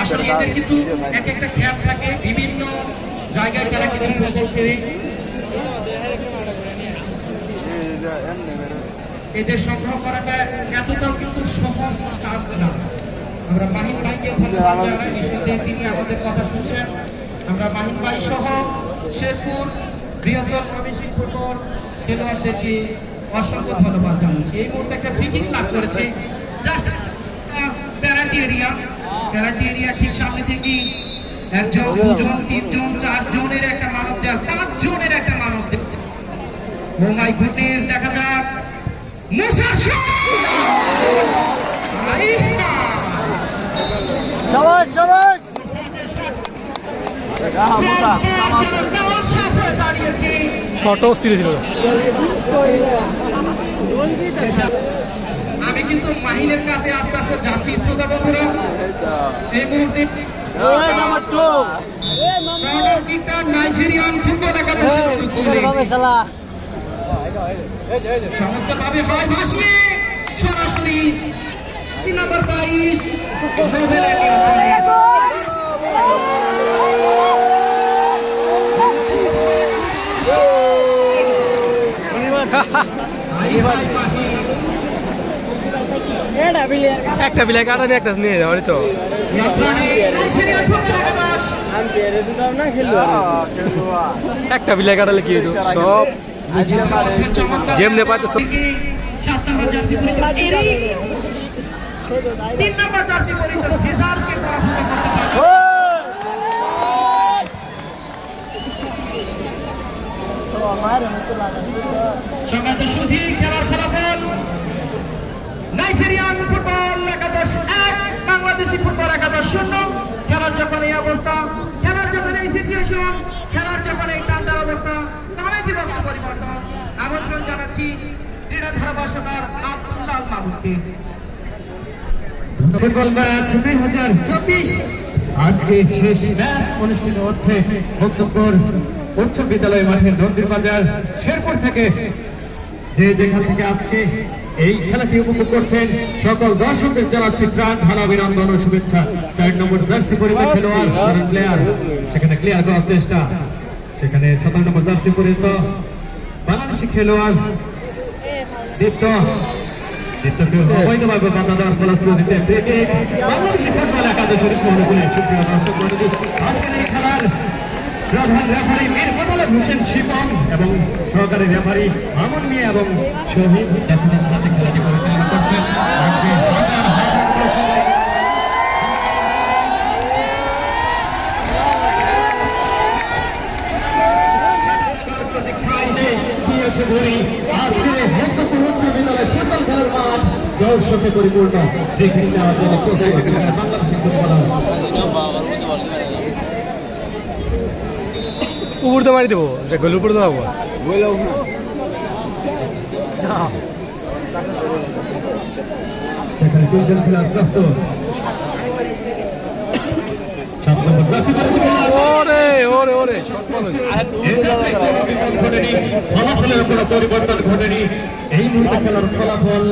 আসলে এদের কিন্তু এক একটা ক্যাম্প থাকে বিভিন্ন জায়গায় তারা কিন্তু প্রকল্প করে এদের সংগ্রহ করাটা এতটাও কিন্তু সহজ কাজ না। আমরা মাহিন ভাইকে ধন্যবাদ জানাই, নিঃসন্দেহে তিনি আমাদের কথা শুনছেন। আমরা মাহিন ভাই সহ শেরপুর বৃহত্তর প্রাদেশিক ফুটবল খেলোয়াড়দেরকে অসংখ্য ধন্যবাদ জানাচ্ছি। এই মুহূর্তে একটা ফ্রিকিক লাভ করেছে, জাস্ট প্যারাটি এরিয়া ঠিক সামনে থেকে একজন, দুজন, তিনজন, চারজনের একটা মানব দেওয়া, 5 জনের একটা মানব দেওয়া। ও মাই গুডনেস, দেখা যাক ছোট স্থির ছিল। আমি কিন্তু মাহিনের কাছে আস্তে আস্তে যাচ্ছি শ্রোতা বন্ধুরা। এই মুহূর্তে নাইজেরিয়ান ফুটবল একাদশি চমৎকারভাবে হয় ভাসিয়ে সরাসরি 3 নম্বর 22 একটা বিলে কাটা নিয়ে একটা নিয়ে যাওয়ার তো একটা বিলে কাটালে কি হইতো সব যেমনে পাইতো সব। 7 নম্বর জার্সি পরিহিত এরি 3 নম্বর জার্সি পরিহিত সিজারকে পরাজিত করতে পারে। সম্মানিত সুধী, খেলার ফলাফল নাইজেরিয়ান ফুটবল একাদশ 1, বাংলাদেশি ফুটবল একাদশ 0। খেলার যখন এই অবস্থা, খেলার যখন এই সিচুয়েশন, খেলার যখন এই টান্ডার অবস্থা, তবে কি বস্তু পরিবর্তন। আমন্ত্রণ জানাচ্ছি ক্রীড়া ধারাভাষ্যকার আব্দুল্লাহ আল মাহমুদকে। ফুটবল ম্যাচ 2024 আজকে শেষ ম্যাচ অনুষ্ঠিত হচ্ছে মুকসুমপুর উচ্চ বিদ্যালয় মাঠের নন্দীর বাজার শেরপুর থেকে। যে যেখান থেকে আজকে এই খেলাটি উপভোগ করছেন সকল দর্শকদের জানাচ্ছি প্রাণ ঢালা অভিনন্দন ও শুভেচ্ছা। 4 নম্বর জার্সি পরিহিত খেলোয়াড় প্লেয়ার, সেখানে ক্লিয়ার করার চেষ্টা, সেখানে 17 নম্বর জার্সি পরিহিত বাংলাদেশি খেলোয়াড় দীপ্ত অবৈধভাবে বাধা দেওয়ার ফলাফল দিতে বাংলাদেশি ফুটবল একাদশের অনুকূলে। সুপ্রিয় দর্শক মণ্ডলী, আজকের এই খেলার প্রধান রেফারি মীর কমল হোসেন শিপন এবং সহকারী রেফারি মামুন মিয়া এবং শহীদ খেলাটি পরিচালনা করছেন। দর্শকে পরিপূর্ণ বাংলাদেশের উপর তো মারি দেবো, গোল উপর তো যাবো। সেখানে 2 জন খেলার প্রস্তুত। ফলাফলের কোনো পরিবর্তন ঘটেনি। এই মুহূর্তে খেলার ফলাফল